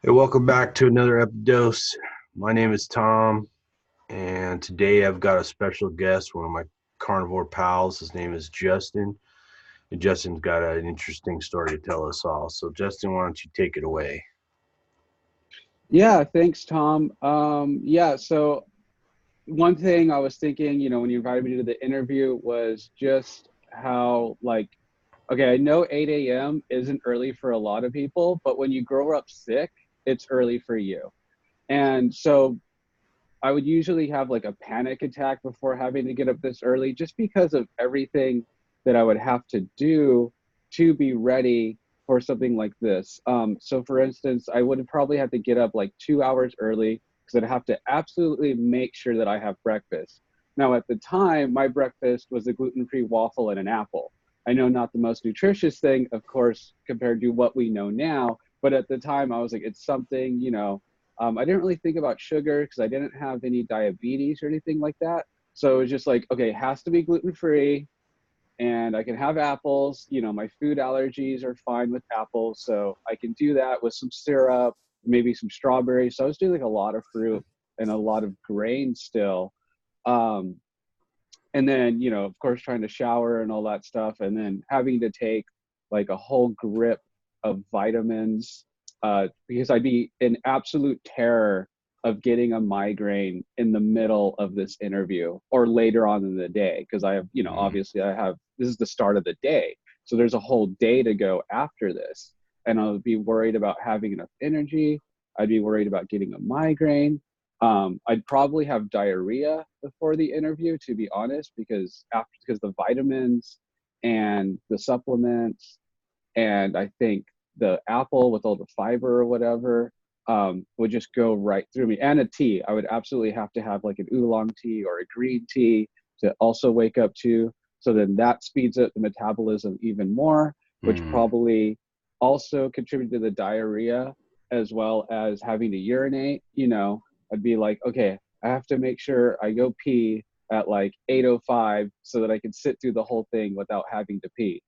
Hey, welcome back to another Epidose. My name is Tom, and today I've got a special guest, one of my carnivore pals. His name is Justin, and Justin's got an interesting story to tell us all. So, Justin, why don't you take it away? Yeah, thanks, Tom. So one thing I was thinking, when you invited me to the interview was just how, okay, I know 8 a.m. isn't early for a lot of people, but when you grow up sick, it's early for you. And so I would usually have like a panic attack before having to get up this early just because of everything that I would have to do to be ready for something like this. So for instance, I would probably have to get up like 2 hours early because I'd have to absolutely make sure that I have breakfast. Now, at the time, my breakfast was a gluten-free waffle and an apple. I know not the most nutritious thing, of course, compared to what we know now, but at the time I was like, it's something, I didn't really think about sugar because I didn't have any diabetes or anything like that. So it was just like, okay, it has to be gluten free and I can have apples. My food allergies are fine with apples. So I can do that with some syrup, maybe some strawberries. So I was doing like a lot of fruit and a lot of grain still. Um, and then, of course, trying to shower and all that stuff. And then having to take like a whole grip of vitamins because I'd be in absolute terror of getting a migraine in the middle of this interview or later on in the day because I have, Mm, obviously I have, this is the start of the day. So there's a whole day to go after this. And I would be worried about having enough energy. I'd be worried about getting a migraine. I'd probably have diarrhea before the interview, to be honest, because the vitamins and the supplements and I think the apple with all the fiber or whatever would just go right through me. And a tea, I would absolutely have to have like an oolong tea or a green tea to also wake up to. So then that speeds up the metabolism even more, which mm, probably also contributed to the diarrhea as well as having to urinate. I'd be like, okay, I have to make sure I go pee at like 8:05 so that I can sit through the whole thing without having to pee.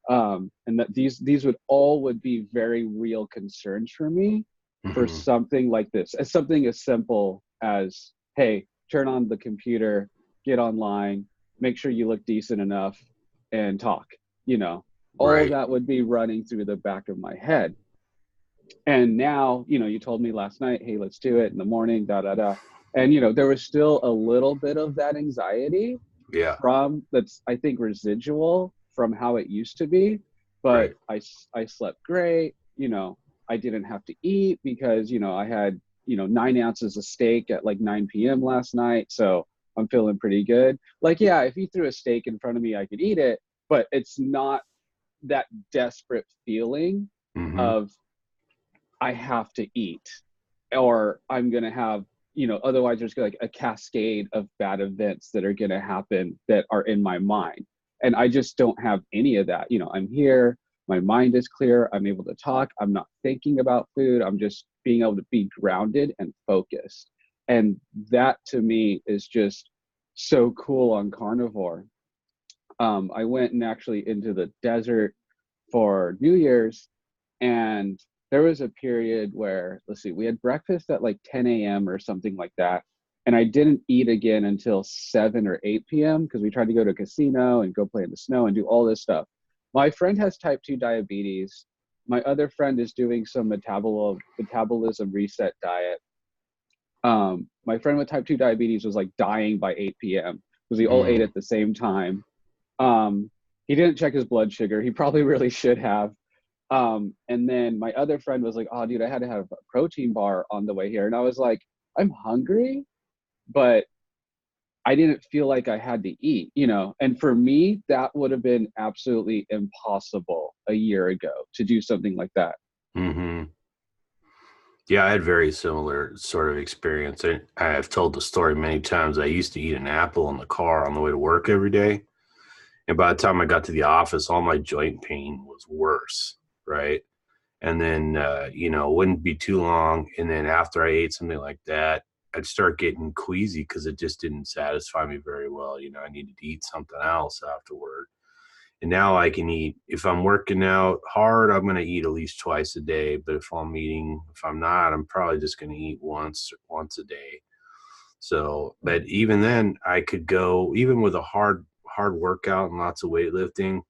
And that these would be very real concerns for me for mm, something like this, as something as simple as, hey, turn on the computer, get online, make sure you look decent enough, and talk. You know, all of right. that would be running through the back of my head. And now, you told me last night, hey, let's do it in the morning, da da da. And there was still a little bit of that anxiety Yeah, from that's I think residual from how it used to be, but right. I slept great. I didn't have to eat because I had 9 ounces of steak at like 9 p.m. last night, so I'm feeling pretty good. Like, yeah, if you threw a steak in front of me, I could eat it, but it's not that desperate feeling Mm-hmm. of I have to eat or I'm going to have, otherwise there's like a cascade of bad events that are going to happen that are in my mind. And I just don't have any of that. I'm here, my mind is clear, I'm able to talk, I'm not thinking about food, I'm just being able to be grounded and focused. And that to me is just so cool on carnivore. I went and actually into the desert for New Year's, and there was a period where, let's see, we had breakfast at like 10 a.m. or something like that. And I didn't eat again until 7 or 8 p.m. because we tried to go to a casino and go play in the snow and do all this stuff. My friend has type 2 diabetes. My other friend is doing some metabolism reset diet. My friend with type 2 diabetes was like dying by 8 p.m. because we all ate Mm, at the same time. Um, he didn't check his blood sugar. He probably really should have. And then my other friend was like, "Oh, dude, I had to have a protein bar on the way here." And I was like, "I'm hungry, but I didn't feel like I had to eat." And for me, that would have been absolutely impossible a year ago to do something like that. mm-hmm. Yeah, I had very similar sort of experience. I've told the story many times. I used to eat an apple in the car on the way to work every day. And by the time I got to the office, all my joint pain was worse, right? And then, it wouldn't be too long. And then after I ate something like that, I'd start getting queasy because it just didn't satisfy me very well. I needed to eat something else afterward. And now I can eat, if I'm working out hard, I'm going to eat at least twice a day. But if I'm not, I'm probably just going to eat once a day. So, but even then I could go, even with a hard workout and lots of weightlifting,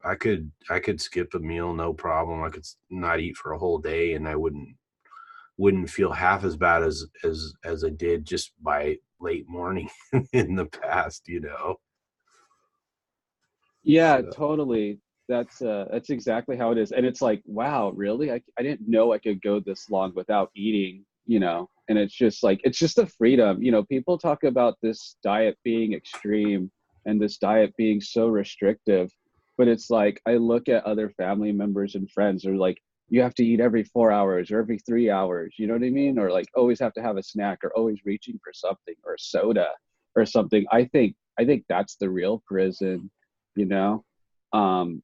I could skip a meal, no problem. I could not eat for a whole day, and I wouldn't feel half as bad as I did just by late morning in the past, you know. Yeah, So, totally. That's exactly how it is. And it's like, wow, really? I didn't know I could go this long without eating, you know. And it's just like it's just a freedom. You know, people talk about this diet being extreme and this diet being so restrictive, but it's like I look at other family members and friends who are like, you have to eat every 4 hours or every 3 hours, you know what I mean? Or like always have to have a snack or always reaching for something or a soda or something. I think that's the real prison, you know,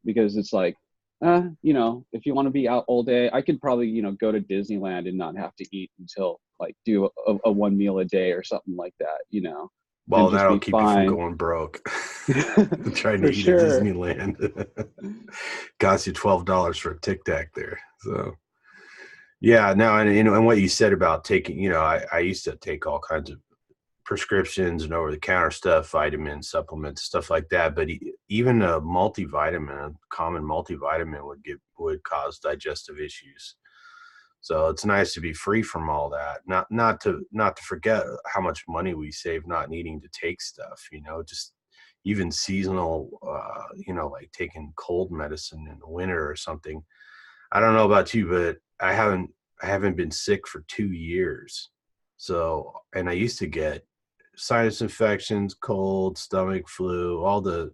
because it's like, you know, if you want to be out all day, I could probably, you know, go to Disneyland and not have to eat until like do a one meal a day or something like that, you know, and well, just that'll be keep you from fine. going broke. Trying to For eat at sure. Disneyland costs you $12 for a Tic Tac there. So yeah, no, and what you said about taking, I used to take all kinds of prescriptions and over the counter stuff, vitamins, supplements, stuff like that. But even a multivitamin, a common multivitamin would cause digestive issues. So it's nice to be free from all that. Not to forget how much money we save not needing to take stuff. Just even seasonal. Like taking cold medicine in the winter or something. I don't know about you, but I haven't been sick for 2 years. So, and I used to get sinus infections, cold, stomach flu, all the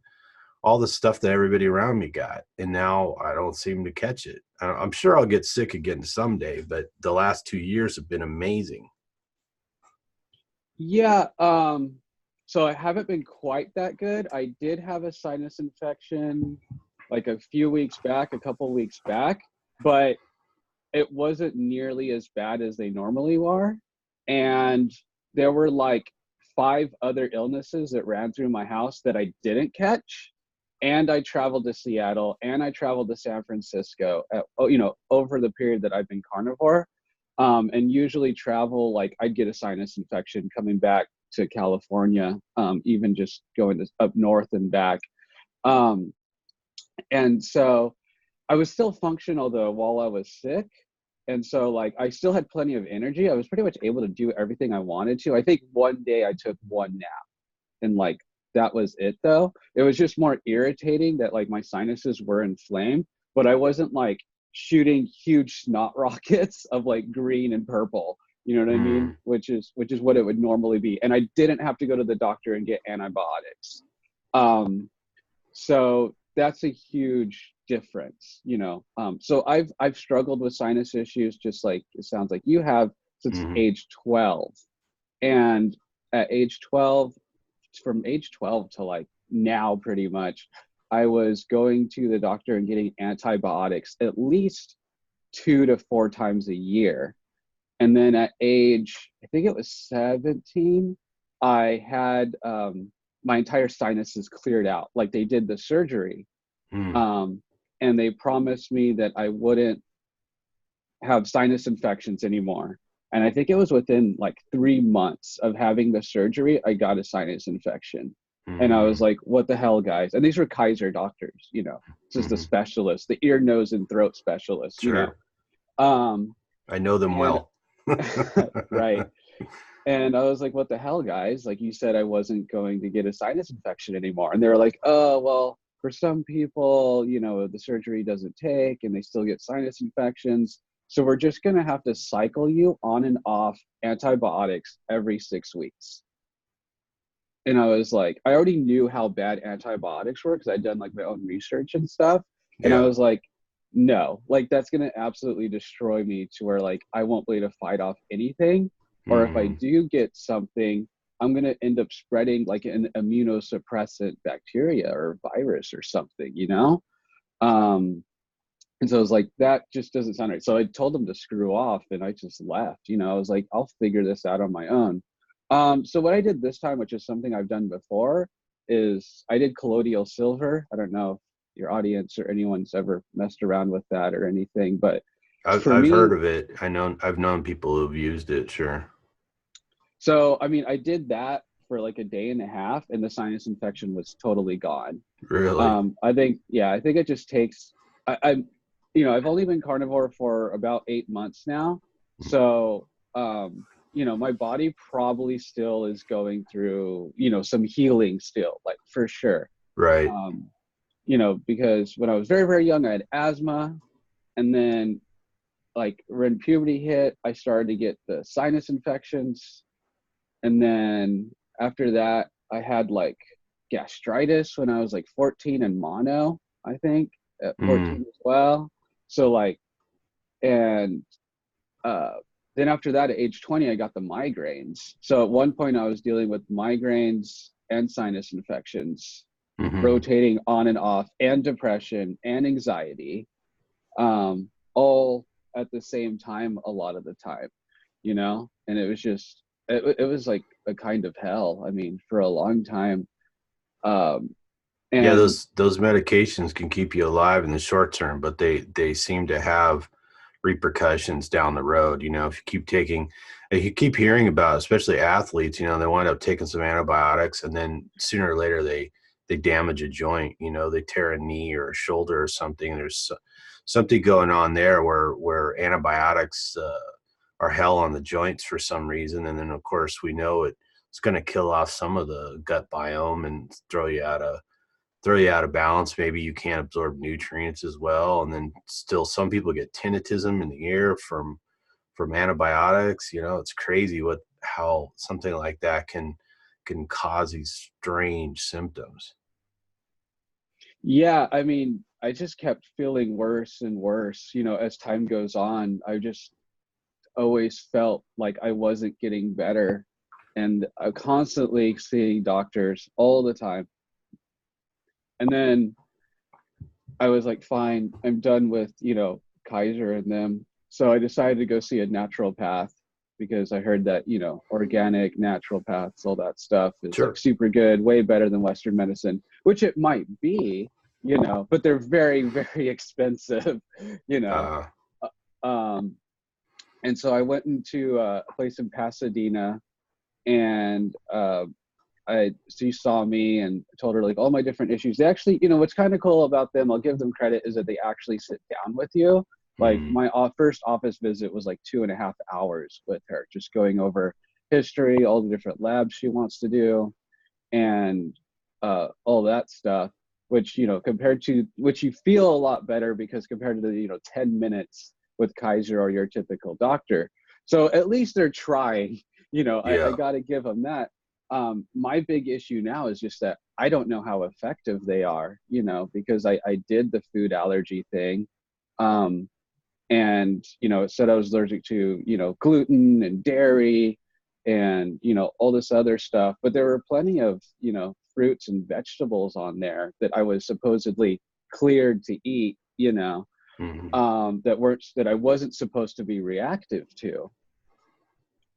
stuff that everybody around me got, and now I don't seem to catch it. I'm sure I'll get sick again someday, but the last 2 years have been amazing. Yeah, so I haven't been quite that good. I did have a sinus infection like a few weeks back, a couple weeks back, but it wasn't nearly as bad as they normally are. And there were like five other illnesses that ran through my house that I didn't catch. And I traveled to Seattle and I traveled to San Francisco, over the period that I've been carnivore. And usually travel, like I'd get a sinus infection coming back to California, even just going up north and back. Um, and so I was still functional though while I was sick. And so like I still had plenty of energy. I was pretty much able to do everything I wanted to. I think one day I took one nap and like that was it though. It was just more irritating that like my sinuses were inflamed, but I wasn't like shooting huge snot rockets of like green and purple. You know what I mean? Mm, Which is what it would normally be. And I didn't have to go to the doctor and get antibiotics. Um, so that's a huge difference, you know. So I've struggled with sinus issues, just like it sounds like you have, since hmm age 12. And at age 12, from age 12 to like now, pretty much, I was going to the doctor and getting antibiotics at least 2 to 4 times a year. And then at age, I think it was 17, I had my entire sinuses cleared out. Like they did the surgery, mm, um, and they promised me that I wouldn't have sinus infections anymore. And I think it was within like 3 months of having the surgery, I got a sinus infection. And I was mm, like, what the hell, guys? And these were Kaiser doctors, you know, just the hmm specialists, the ear, nose, and throat specialists, you know. Sure. Um, I know them and well. right. And I was like, what the hell, guys? Like, you said I wasn't going to get a sinus infection anymore. And they were like, oh, well, for some people, you know, the surgery doesn't take and they still get sinus infections. So we're just going to have to cycle you on and off antibiotics every 6 weeks. And I was like, I already knew how bad antibiotics were because I'd done like my own research and stuff. And I Yeah. was like, no, like that's going to absolutely destroy me to where like I won't be able to fight off anything. Or if I Mm, do get something, I'm going to end up spreading like an immunosuppressant bacteria or virus or something, you know? Um, and so I was like, that just doesn't sound right. So I told them to screw off and I just left. You know, I was like, I'll figure this out on my own. So what I did this time, which is something I've done before, is I did colloidal silver. I don't know your audience or anyone's ever messed around with that or anything, but for I've heard me, of it. I've known people who've used it. Sure. so I mean, I did that for like a day and a half, and the sinus infection was totally gone. Really? I think, yeah, I think it just takes, I've only been carnivore for about 8 months now. So, my body probably still is going through, some healing still, like for sure. Right. Um, because when I was very, very young, I had asthma. And then, like, when puberty hit, I started to get the sinus infections. And then after that, I had like gastritis when I was like 14 and mono, I think, at Mm. 14 as well. So, like, and uh, then after that, at age 20, I got the migraines. So at one point, I was dealing with migraines and sinus infections, Hmm. rotating on and off, and depression and anxiety, all at the same time, a lot of the time, And it was just, it was like a kind of hell. I mean, for a long time. Um, Yeah, and those medications can keep you alive in the short term, but they seem to have repercussions down the road. If you keep hearing about, especially athletes, they wind up taking some antibiotics, and then sooner or later they damage a joint. They tear a knee or a shoulder or something. And there's something going on there where antibiotics are hell on the joints for some reason, and then of course we know it's going to kill off some of the gut biome and throw you out of balance. Maybe you can't absorb nutrients as well. And then still some people get tinnitusm in the ear from antibiotics. It's crazy how something like that can cause these strange symptoms. yeah, I mean, I just kept feeling worse and worse, as time goes on. I just always felt like I wasn't getting better. And I'm constantly seeing doctors all the time. And then I was like, fine, I'm done with, Kaiser and them. So I decided to go see a naturopath because I heard that, organic naturopaths, all that stuff is like Sure. super good, way better than Western medicine, which it might be, but they're very, very expensive, you know. Uh, Um, and so I went into a place in Pasadena, and she saw me and told her like all my different issues. They actually, what's kind of cool about them, I'll give them credit, is that they actually sit down with you. Like mm, my first office visit was like 2.5 hours with her, just going over history, all the different labs she wants to do, and all that stuff. Which compared to which you feel a lot better because compared to the 10 minutes with Kaiser or your typical doctor. So at least they're trying. I yeah. got to give them that. My big issue now is just that I don't know how effective they are, because I did the food allergy thing. And, it said I was allergic to, gluten and dairy and, all this other stuff. But there were plenty of, fruits and vegetables on there that I was supposedly cleared to eat, Hmm. that I wasn't supposed to be reactive to.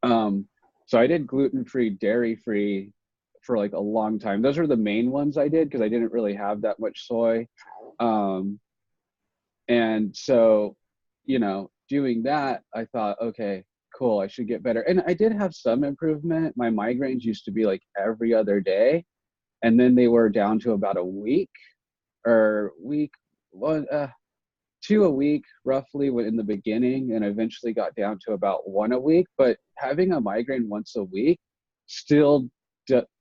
Um, so I did gluten-free, dairy-free for like a long time. Those are the main ones I did because I didn't really have that much soy. Um, and so, doing that, I thought, okay, cool, I should get better. And I did have some improvement. My migraines used to be like every other day, and then they were down to about a week or week, one, 2 a week roughly in the beginning, and eventually got down to about 1 a week. But having a migraine once a week still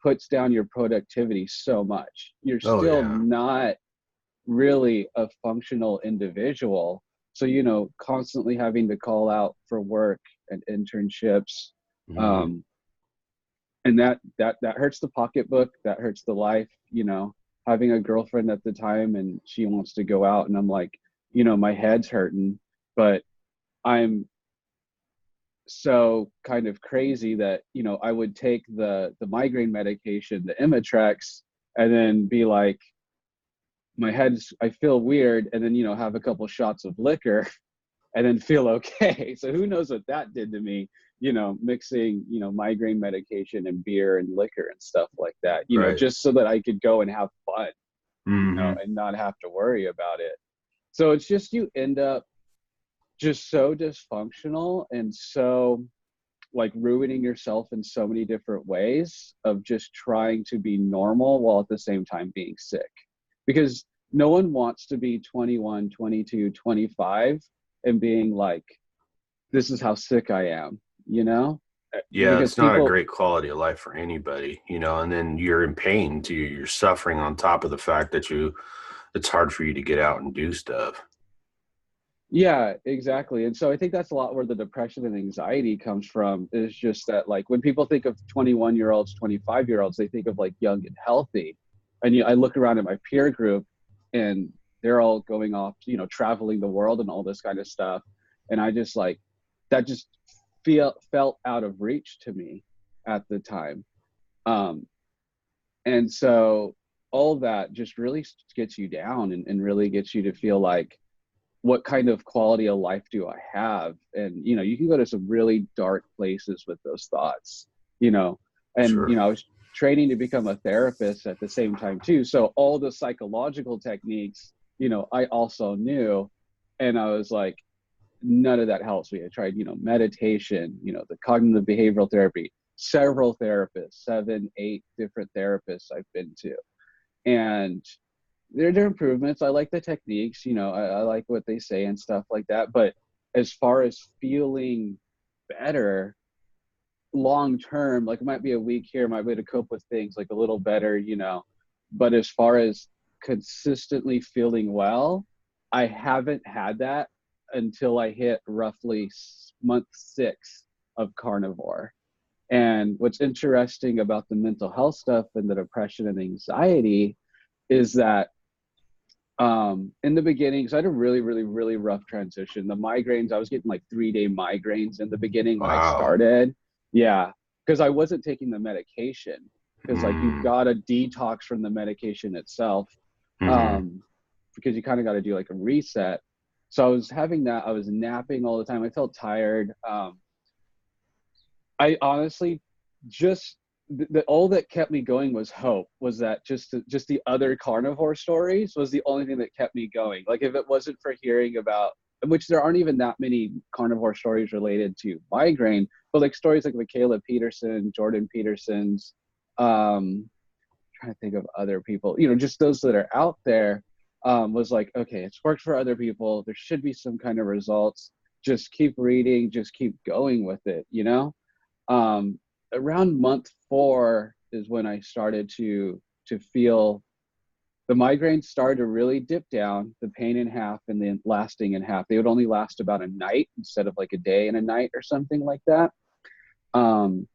puts down your productivity so much. You're Oh still yeah. not really a functional individual. So, constantly having to call out for work and internships. Hmm. Um, and that hurts the pocketbook, that hurts the life, having a girlfriend at the time and she wants to go out and I'm like, my head's hurting, but I'm so kind of crazy that, I would take the migraine medication, the Imitrex, and then be like, I feel weird, and then, have a couple shots of liquor and then feel okay. So who knows what that did to me, mixing, migraine medication and beer and liquor and stuff like that, Right. just so that I could go and have fun. Hmm. and not have to worry about it. So it's just, you end up just so dysfunctional and so like ruining yourself in so many different ways of just trying to be normal while at the same time being sick. Because no one wants to be 21, 22, 25 and being like, this is how sick I am, you know? Yeah, Because it's not a people, great quality of life for anybody, and then you're in pain too. You're suffering on top of the fact that it's hard for you to get out and do stuff. yeah, exactly. And so I think that's a lot where the depression and anxiety comes from, is just that, like, when people think of 21-year-olds, 25-year-olds, they think of like young and healthy. And I look around at my peer group and they're all going off, traveling the world and all this kind of stuff. And I just like, that just felt out of reach to me at the time. Um, and so all that just really gets you down, and really gets you to feel like, what kind of quality of life do I have? And you can go to some really dark places with those thoughts, you know. And Sure. I was training to become a therapist at the same time too. So all the psychological techniques, I also knew. And I was like, none of that helps me. I tried, meditation, the cognitive behavioral therapy, several therapists, 7, 8 different therapists I've been to. And there are improvements. I like the techniques, I like what they say and stuff like that. But as far as feeling better long term, like, it might be a week here, might be able to cope with things like a little better, but as far as consistently feeling well, I haven't had that until I hit roughly month 6 of Carnivore. And what's interesting about the mental health stuff and the depression and anxiety is that, in the beginning, because I had a really, really, really rough transition. The migraines, I was getting like 3-day migraines in the beginning when I Wow. started. Yeah, because I wasn't taking the medication, because like you've Mm. got to detox from the medication itself, Hmm. um, because you kind of got to do like a reset. So I was having that. I was napping all the time. I felt tired. I honestly just, all that kept me going was hope. Was that just the other carnivore stories was the only thing that kept me going. Like, if it wasn't for hearing about, which there aren't even that many carnivore stories related to migraine, but like stories like Michaela Peterson, Jordan Peterson's, trying to think of other people, just those that are out there, was like, okay, it's worked for other people. There should be some kind of results. Just keep reading, just keep going with it. um, Around month 4 is when I started to feel the migraines started to really dip down, the pain in half, and then lasting in half. They would only last about a night instead of like a day and a night or something like that. Um,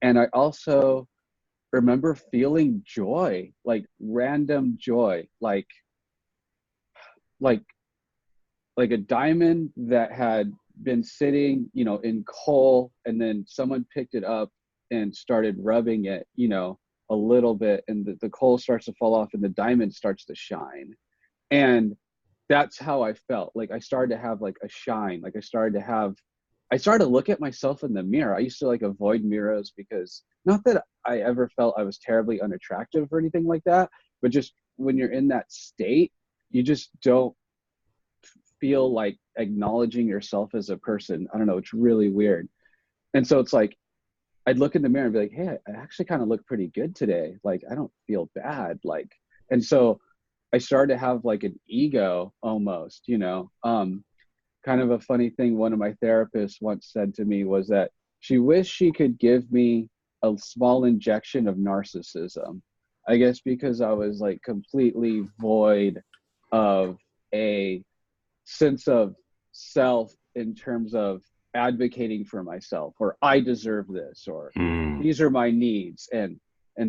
and I also remember feeling joy, like random joy, like like a diamond that had been sitting, in coal, and then someone picked it up and started rubbing it, a little bit, and the coal starts to fall off and the diamond starts to shine. And that's how I felt. Like, I started to have like a shine. Like, I started to look at myself in the mirror. I used to like avoid mirrors, because not that I ever felt I was terribly unattractive or anything like that, but just when you're in that state, you just don't feel like acknowledging yourself as a person. I don't know, it's really weird. And so it's like, I'd look in the mirror and be like, hey, I actually kind of look pretty good today. Like, I don't feel bad. Like, and so I started to have like an ego almost, kind of a funny thing one of my therapists once said to me was that she wished she could give me a small injection of narcissism. I guess because I was like completely void of a sense of self, in terms of advocating for myself, or I deserve this, or Mm. these are my needs, and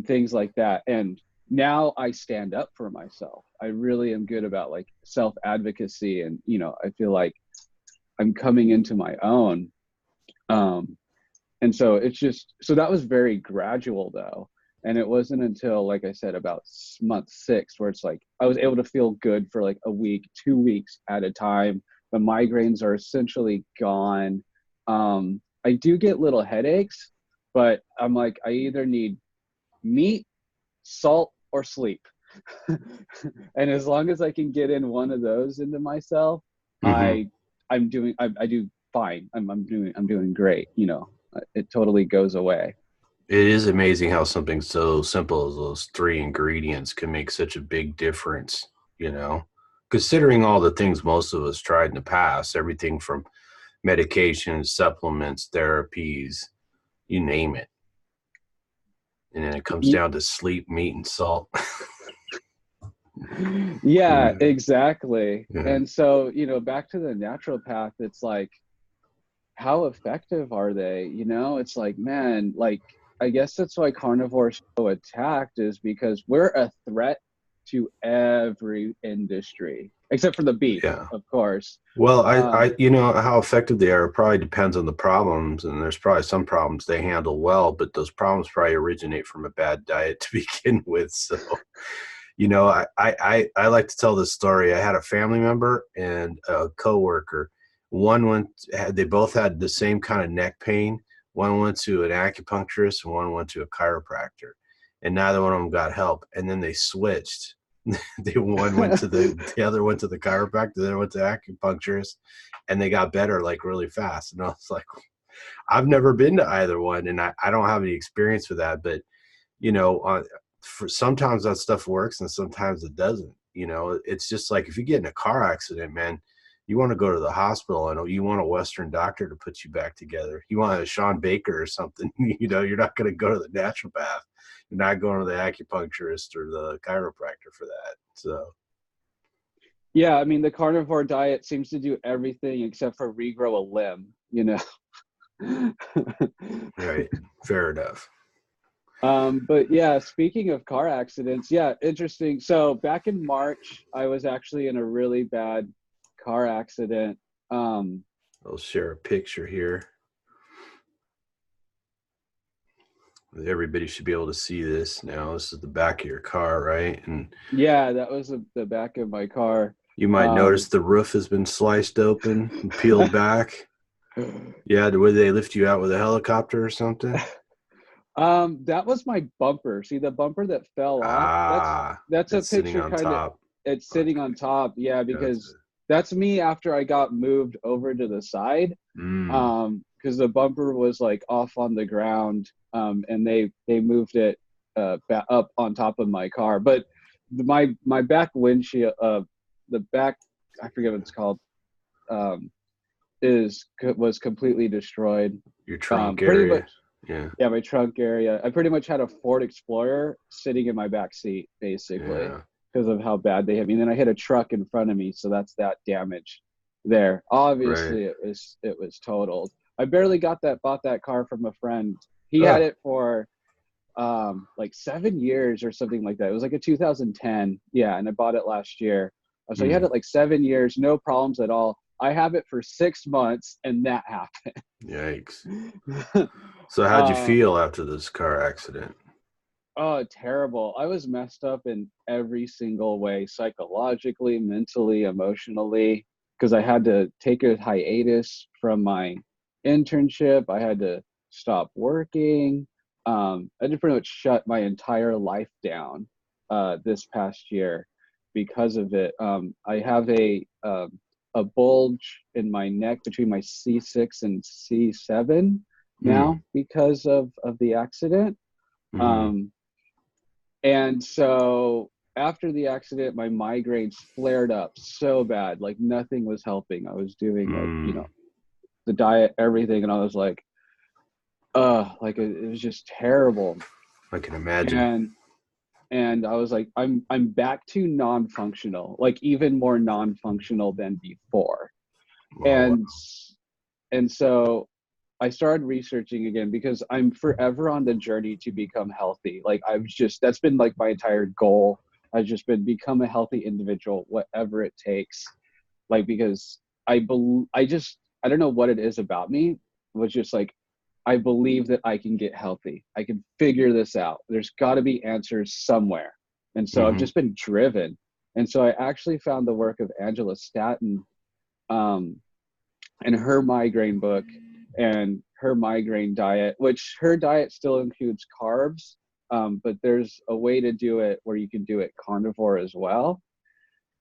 things like that. And now I stand up for myself. I really am good about like self advocacy, and I feel like I'm coming into my own. um and so it's just, so that was very gradual though. And it wasn't until, like I said, about month 6 where it's like I was able to feel good for like a week, 2 weeks at a time. The migraines are essentially gone. I do get little headaches, but I'm like, I either need meat, salt, or sleep. And as long as I can get in one of those into myself, Hmm. I do fine. I'm doing great. You know, it totally goes away. It is amazing how something so simple as those three ingredients can make such a big difference, you know, considering all the things most of us tried in the past, everything from medications, supplements, therapies, you name it. And then it comes Y- down to sleep, meat, and salt. Yeah, Yeah. exactly. Yeah. And so, you know, back to the naturopath, it's like, how effective are they? You know, it's like, man, like, I guess that's why carnivore's so attacked, is because we're a threat to every industry except for the beef, Yeah. of course. Well, Um, you know, how effective they are probably depends on the problems, and there's probably some problems they handle well, but those problems probably originate from a bad diet to begin with. So, you know, I like to tell this story. I had a family member and a coworker. They both had the same kind of neck pain. One went to an acupuncturist and one went to a chiropractor, and neither one of them got help. And then they switched. One went to the other went to the chiropractor, then went to acupuncturist, and they got better like really fast. And I was like, I've never been to either one, and I don't have any experience with that. But you know, for sometimes that stuff works, and sometimes it doesn't. You know, it's just like if you get in a car accident, man, you want to go to the hospital, and you want a Western doctor to put you back together. You want a Sean Baker or something. You know, you're not going to go to the naturopath. You're not going to the acupuncturist or the chiropractor for that. So, yeah, I mean, the carnivore diet seems to do everything except for regrow a limb, you know. right, fair enough. But yeah, speaking of car accidents, yeah, interesting. So back in March, I was actually in a really bad car accident. Um, I'll share a picture here. Everybody should be able to see this now. This is the back of your car, right? And yeah, that was the back of my car. you might Um, notice the roof has been sliced open and peeled back. Yeah, would they lift you out with a helicopter or something? that was my bumper. See the bumper that fell off? Ah, That's a it's sitting picture on kind of, top. it's sitting Okay, on top. Yeah, gotcha. because that's me after I got moved over to the side. Mm, Because the bumper was like off on the ground, and they moved it up on top of my car. But my back windshield, the back, I forget what it's called, um, was completely destroyed. your trunk Pretty area. much, Yeah, yeah, my trunk area. I pretty much had a Ford Explorer sitting in my back seat, basically, yeah. because of how bad they hit me. And then I hit a truck in front of me, so that's that damage there. Right. Obviously, it was totaled. I barely bought that car from a friend. He had Oh, it for like 7 years or something like that. It was like a 2010, yeah, and I bought it last year. So he had mm, it like 7 years, no problems at all. I have it for 6 months, and that happened. yikes. So, how'd you um, feel after this car accident? Oh, terrible. I was messed up in every single way, psychologically, mentally, emotionally, because I had to take a hiatus from my internship. I had to stop working. I had to pretty much shut my entire life down this past year because of it. I have a bulge in my neck between my C6 and C7 Mm, now because of the accident. mm, Um, and so after the accident, my migraines flared up so bad, like nothing was helping. I was doing it, you know, mm. the diet, everything, and I was like it was just terrible. I can imagine. And I was like, I'm back to non-functional, like even more non-functional than before. Oh, wow. And so I started researching again because I'm forever on the journey to become healthy. Like I've just that's been like my entire goal. I've just been become a healthy individual, whatever it takes. Like because I don't know what it is about me. It was just like I believe that I can get healthy. I can figure this out. There's got to be answers somewhere. And so I've Hmm. just been driven. And so I actually found the work of Angela Statton, um, and her migraine book and her migraine diet, which her diet still includes carbs, but there's a way to do it where you can do it carnivore as well.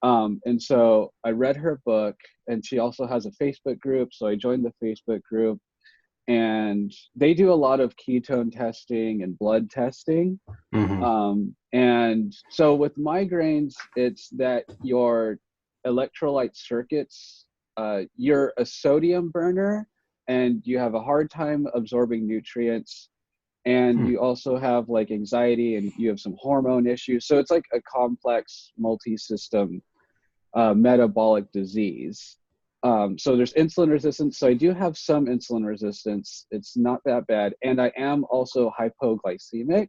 And so I read her book, and she also has a Facebook group. So I joined the Facebook group, and they do a lot of ketone testing and blood testing. Hmm. And so with migraines, it's that your electrolyte circuits, you're a sodium burner and you have a hard time absorbing nutrients. And you also have like anxiety and you have some hormone issues. So it's like a complex multi-system metabolic disease. So there's insulin resistance. So I do have some insulin resistance. It's not that bad. And I am also hypoglycemic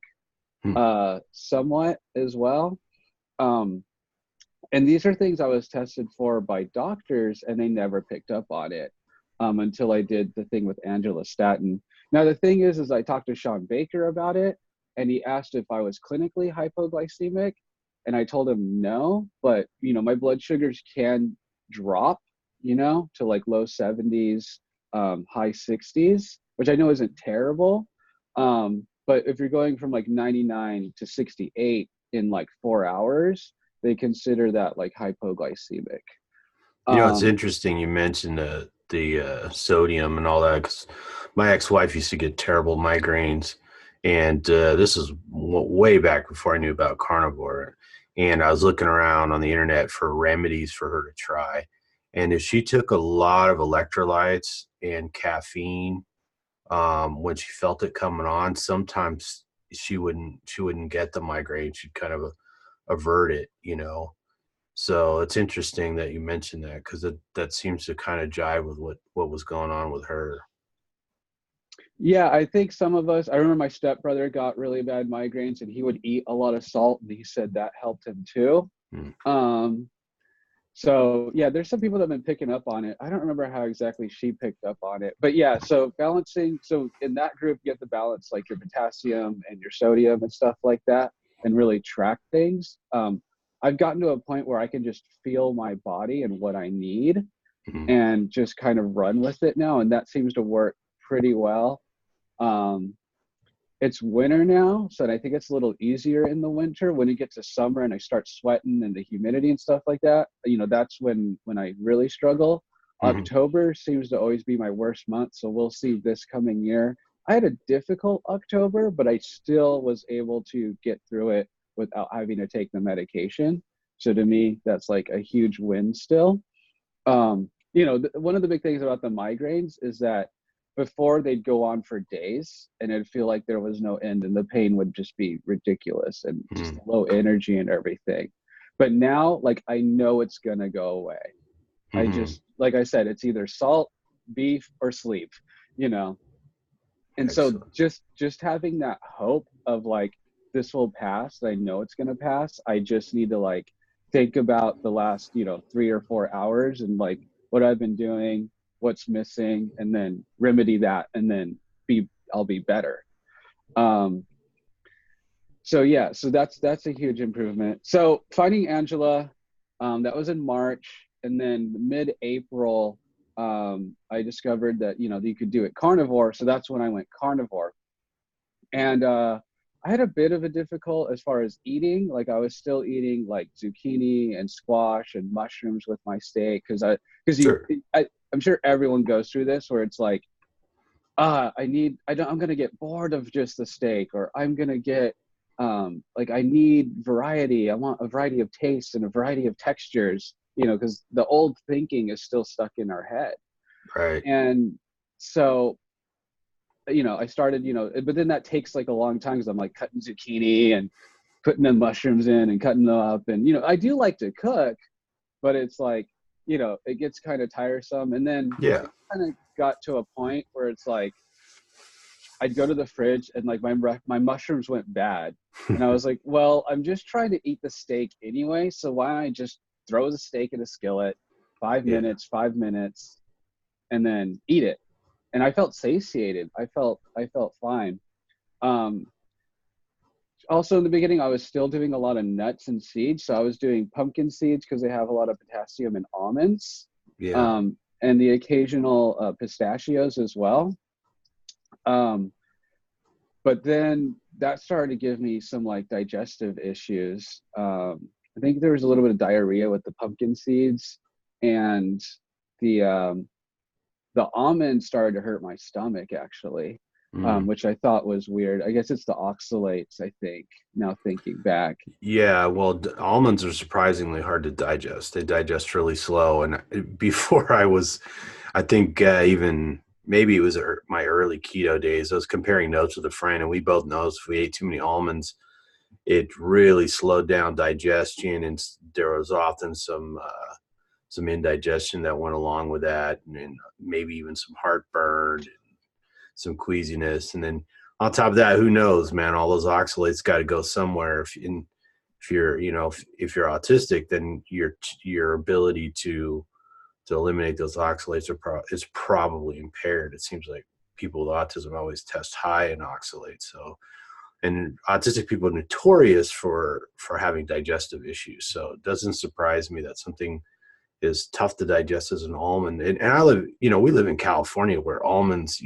somewhat as well. And these are things I was tested for by doctors, and they never picked up on it until I did the thing with Angela Statin. Now, the thing is I talked to Sean Baker about it, and he asked if I was clinically hypoglycemic, and I told him no, but, you know, my blood sugars can drop, you know, to like low 70s, high 60s, which I know isn't terrible. But if you're going from like 99 to 68 in like 4 hours, they consider that like hypoglycemic. You know, it's Um, interesting you mentioned the sodium and all that, 'cause my ex-wife used to get terrible migraines, and this is way back before I knew about carnivore. And I was looking around on the internet for remedies for her to try. And if she took a lot of electrolytes and caffeine, when she felt it coming on, sometimes she wouldn't get the migraine. She'd kind of avert it, you know. So it's interesting that you mentioned that, because that seems to kind of jive with what was going on with her. yeah, I think some of us, I remember my stepbrother got really bad migraines and he would eat a lot of salt, and he said that helped him too. Mm. Um, So yeah, there's some people that have been picking up on it. I don't remember how exactly she picked up on it, but yeah. So balancing. So in that group, you have to balance like your potassium and your sodium and stuff like that, and really track things. I've gotten to a point where I can just feel my body and what I need, Mhm. and just kind of run with it now, and that seems to work pretty well. Um, it's winter now, so I think it's a little easier in the winter. When it gets to summer and I start sweating and the humidity and stuff like that, you know, that's when I really struggle. Mhm. October seems to always be my worst month, so we'll see this coming year. I had a difficult October, but I still was able to get through it without having to take the medication. So to me, that's like a huge win still. You know, one of the big things about the migraines is that before they'd go on for days and it'd feel like there was no end and the pain would just be ridiculous and just Mhm. low energy and everything. But now, like, I know it's gonna go away. I Mhm. just, like I said, it's either salt, beef, or sleep, you know. And so Excellent. just having that hope of like this will pass, I know it's gonna pass. I just need to like think about the last, you know, 3 or 4 hours and like what I've been doing, what's missing, and then remedy that, and then I'll be better. Um, so yeah, so that's a huge improvement. So finding Angela, that was in March, and then mid-April, I discovered that, you know, you could do it carnivore. So that's when I went carnivore. And I had a bit of a difficult as far as eating. Like I was still eating like zucchini and squash and mushrooms with my steak, because Sure. I'm sure everyone goes through this where it's like, I'm gonna get bored of just the steak, or I'm gonna get like I need variety. I want a variety of tastes and a variety of textures, you know, because the old thinking is still stuck in our head. Right. And so, you know, I started, you know, but then that takes like a long time because I'm like cutting zucchini and putting the mushrooms in and cutting them up. And, you know, I do like to cook, but it's like, you know, it gets kind of tiresome. And then Yeah. it kind of got to a point where it's like, I'd go to the fridge and like my mushrooms went bad. And I was like, well, I'm just trying to eat the steak anyway. So why don't I just throw the steak in a skillet, five Yeah. minutes, 5 minutes, and then eat it. And I felt satiated. I felt fine. Um, Also in the beginning, I was still doing a lot of nuts and seeds. So I was doing pumpkin seeds because they have a lot of potassium in almonds, Yeah. and the occasional pistachios as well. Um, but then that started to give me some like digestive issues. I think there was a little bit of diarrhea with the pumpkin seeds, and the the almonds started to hurt my stomach actually, Mm. which I thought was weird. I guess it's the oxalates, I think, now thinking back. Yeah, well, almonds are surprisingly hard to digest. They digest really slow. And before I think even maybe it was my early keto days, I was comparing notes with a friend, and we both noticed if we ate too many almonds, it really slowed down digestion, and there was often some indigestion that went along with that, and maybe even some heartburn, some queasiness, and then on top of that, who knows, man? All those oxalates got to go somewhere. If you're, if you're autistic, then your ability to eliminate those oxalates is probably impaired. It seems like people with autism always test high in oxalates. So, and autistic people are notorious for having digestive issues. So it doesn't surprise me that something is tough to digest as an almond. And I live, we live in California where almonds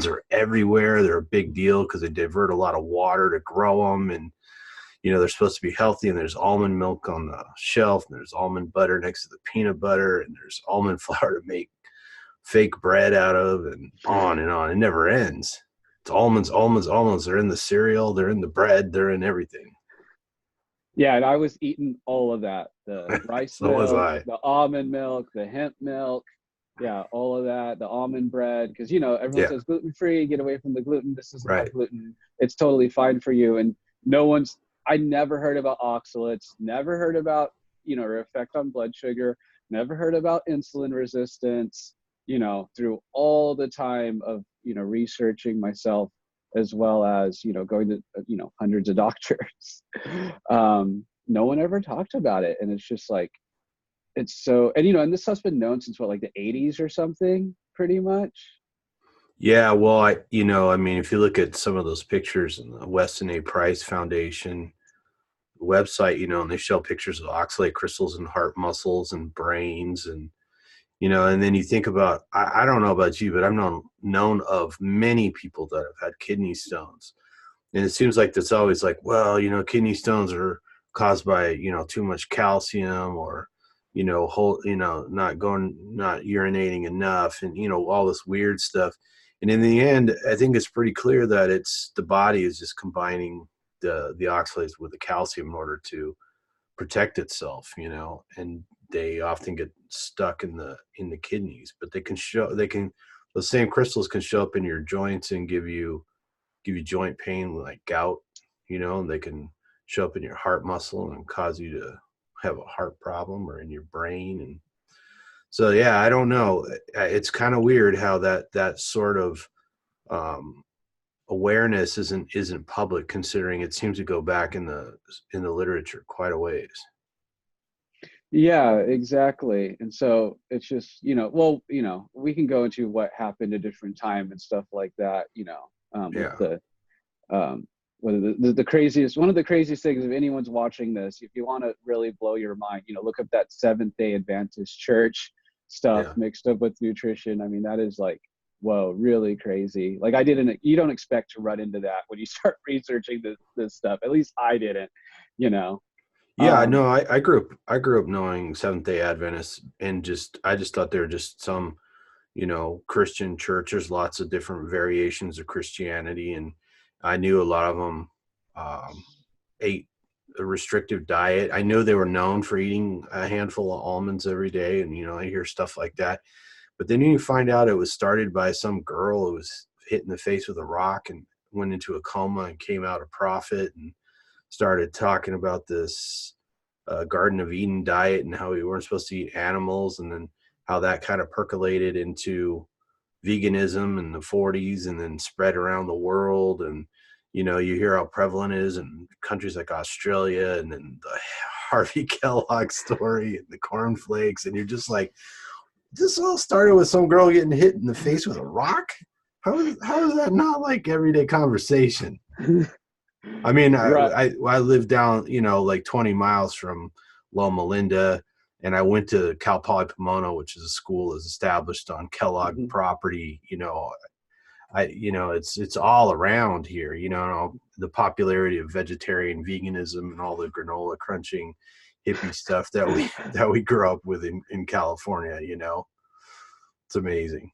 are everywhere. They're a big deal because they divert a lot of water to grow them. And, they're supposed to be healthy. And there's almond milk on the shelf, and there's almond butter next to the peanut butter, and there's almond flour to make fake bread out of, and on and on. It never ends. It's almonds, almonds, almonds. They're in the cereal, they're in the bread, they're in everything. Yeah, and I was eating all of that. The rice So was milk, I. the almond milk, the hemp milk, yeah, all of that, the almond bread, because everyone Yeah, says gluten free, get away from the gluten. This doesn't have right. gluten. It's totally fine for you. And I never heard about oxalates, never heard about, their effect on blood sugar, never heard about insulin resistance, through all the time of, researching myself, as well as, going to, hundreds of doctors. No one ever talked about it. And it's just like, it's so, and this stuff's been known since what, like the 80s or something, pretty much. Yeah, well, I mean, if you look at some of those pictures in the Weston A. Price Foundation website, and they show pictures of oxalate crystals in heart muscles and brains, and then you think about, I don't know about you, but I've known of many people that have had kidney stones. And it seems like that's always like, well, kidney stones are caused by, too much calcium, or, not urinating enough, and, all this weird stuff. And in the end, I think it's pretty clear that it's the body is just combining the oxalates with the calcium in order to protect itself, and they often get stuck in the kidneys, but those same crystals can show up in your joints and give you joint pain like gout, and they can show up in your heart muscle and cause you to have a heart problem, or in your brain. And so, yeah, I don't know. It's kind of weird how that sort of um, awareness isn't public, considering it seems to go back in the literature quite a ways. Yeah, exactly. And so it's just, well, we can go into what happened at different time and stuff like that, with Yeah, the, whether the craziest, one of the craziest things, if anyone's watching this, if you want to really blow your mind, look up that Seventh-day Adventist church stuff yeah. mixed up with nutrition. I mean, that is like, whoa, really crazy. Like you don't expect to run into that when you start researching this stuff. At least I didn't, you know. Yeah, Um, no, I grew up knowing Seventh Day Adventists, and I just thought they were just some, Christian church. There's lots of different variations of Christianity, and I knew a lot of them ate a restrictive diet. I know they were known for eating a handful of almonds every day, and I hear stuff like that. But then you find out it was started by some girl who was hit in the face with a rock and went into a coma and came out a prophet, and started talking about this Garden of Eden diet and how we weren't supposed to eat animals, and then how that kind of percolated into veganism in the 40s and then spread around the world. And you hear how prevalent it is in countries like Australia, and then the Harvey Kellogg story and the cornflakes, and you're just like, this all started with some girl getting hit in the face with a rock. How is that not like everyday conversation? I mean, right. I live down, like 20 miles from Loma Linda, and I went to Cal Poly Pomona, which is a school that's established on Kellogg Mhm. property. it's all around here, the popularity of vegetarian veganism and all the granola crunching hippie stuff that we that we grew up with in California. It's amazing.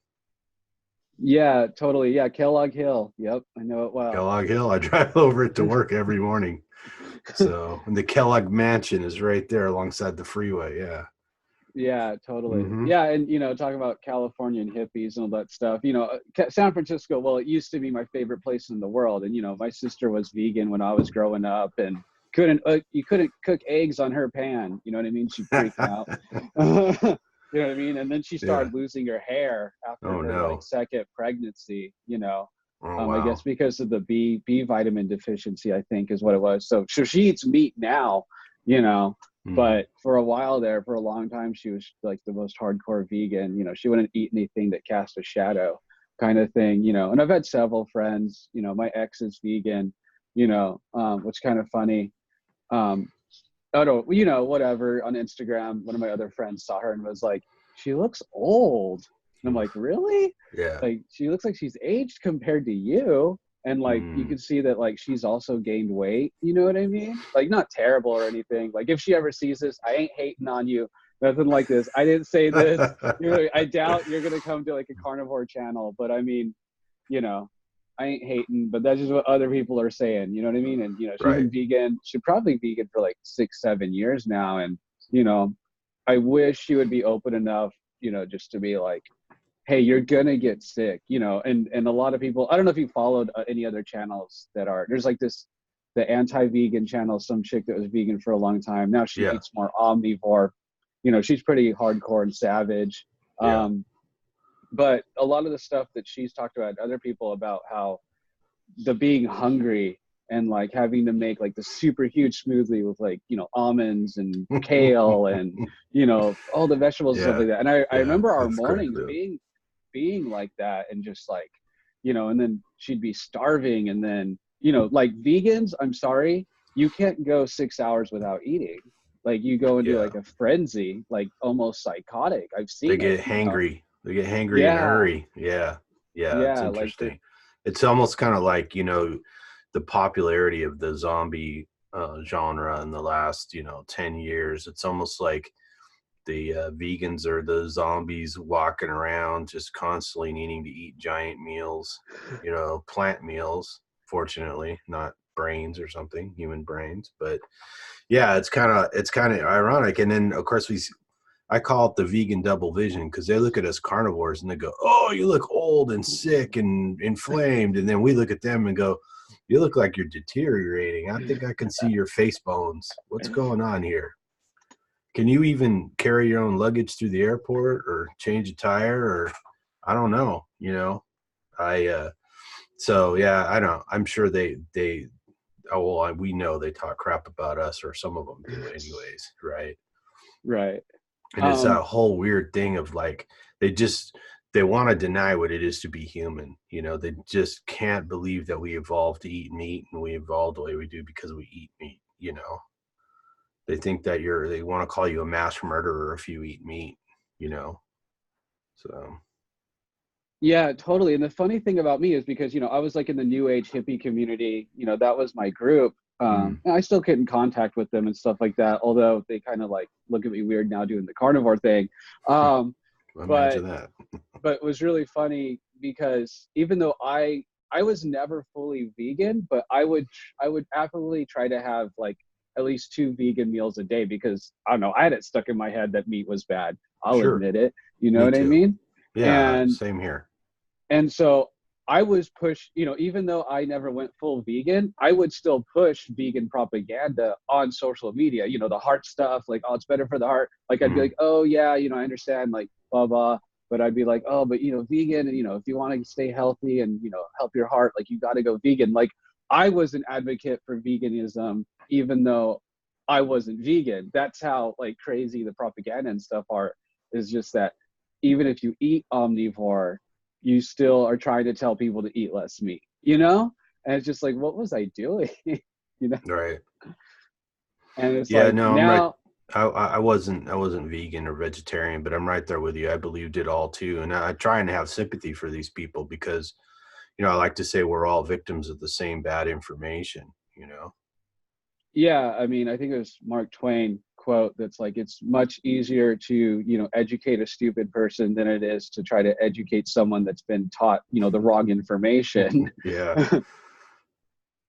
Yeah, totally. Yeah, Kellogg Hill. Yep, I know it well. Kellogg Hill. I drive over it to work every morning. So, and the Kellogg Mansion is right there alongside the freeway. Yeah. Yeah, totally. Mm-hmm. Yeah, and talk about Californian hippies and all that stuff. San Francisco, well, it used to be my favorite place in the world, and my sister was vegan when I was growing up, and you couldn't cook eggs on her pan. You know what I mean? She'd freak out. You know what I mean? And then she Yeah. started losing her hair after Oh her like no. second pregnancy. Oh I wow. guess because of the B vitamin deficiency, I think is what it was. So she eats meat now. You know, Mm-hmm. but for a while there, for a long time, she was like the most hardcore vegan. She wouldn't eat anything that cast a shadow, kind of thing. And I've had several friends. My ex is vegan. Which kind of funny. Um, I don't, whatever. On Instagram, one of my other friends saw her and was like, "She looks old." And I'm like, "Really? Yeah. Like, she looks like she's aged compared to you." And like, you Mm. can see that like she's also gained weight. You know what I mean? Like, not terrible or anything. Like, if she ever sees this, I ain't hating on you. Nothing like this. I didn't say this. I doubt you're gonna come to like a carnivore channel. But I mean, you know, I ain't hating, but that's just what other people are saying. You know what I mean? And she's Right. been vegan. She's probably vegan for like 6-7 years now. And you know, I wish she would be open enough, just to be like, hey, you're gonna get sick. And a lot of people. I don't know if you followed any other channels that are. There's like the anti-vegan channel. Some chick that was vegan for a long time. Now she Yeah. eats more omnivore. She's pretty hardcore and savage. Yeah. But a lot of the stuff that she's talked about other people about how the being hungry and like having to make like the super huge smoothie with like almonds and kale and all the vegetables and stuff Yeah. like that. And I Yeah. remember our That's great mornings though. being like that, and just like and then she'd be starving, and then like vegans, I'm sorry, you can't go 6 hours without eating. Like, you go into Yeah. like a frenzy, like almost psychotic. I've They seen it. get hangry. They get hangry in a Yeah, hurry. Yeah. Yeah. It's yeah, like the interesting. It's almost kind of like, the popularity of the zombie genre in the last, 10 years. It's almost like the vegans are the zombies walking around just constantly needing to eat giant meals, plant meals, fortunately, not brains or something, human brains. But yeah, it's kind of ironic. And then of course I call it the vegan double vision, because they look at us carnivores and they go, "Oh, you look old and sick and inflamed," and then we look at them and go, "You look like you're deteriorating. I think I can see your face bones. What's going on here? Can you even carry your own luggage through the airport or change a tire, or I don't know, I so yeah, I don't. I'm sure they oh well, we know they talk crap about us, or some of them do anyways, right? right. And it's that um whole weird thing of like they just they want to deny what it is to be human. They just can't believe that we evolved to eat meat, and we evolved the way we do because we eat meat. They think that they want to call you a mass murderer if you eat meat, you know. So Yeah, totally. And the funny thing about me is because, I was like in the new age hippie community, that was my group. mm, And I still get in contact with them and stuff like that, although they kind of like look at me weird now doing the carnivore thing. Um, but imagine that. but it was really funny because even though I was never fully vegan, but I would happily try to have like at least two vegan meals a day, because I don't know, I had it stuck in my head that meat was bad. I'll Sure. admit it. You know Me what I too. mean? Yeah, And same here. so I was pushed, even though I never went full vegan, I would still push vegan propaganda on social media, the heart stuff, like, oh, it's better for the heart. Like, I'd be Mm, like, oh, yeah, I understand, like, blah, blah. But I'd be like, oh, but, vegan, and, if you want to stay healthy and, help your heart, like, you got to go vegan. Like, I was an advocate for veganism, even though I wasn't vegan. That's how, like, crazy the propaganda and stuff are, is just that even if you eat omnivore, you still are trying to tell people to eat less meat, And it's just like, what was I doing? you know? right. And it's Yeah, like no, I'm right. now, I wasn't vegan or vegetarian, but I'm right there with you. I believed it all too, and I try and have sympathy for these people because I like to say we're all victims of the same bad information. Yeah, I mean, I think it was Mark Twain quote that's like, it's much easier to, educate a stupid person than it is to try to educate someone that's been taught, the wrong information. Yeah.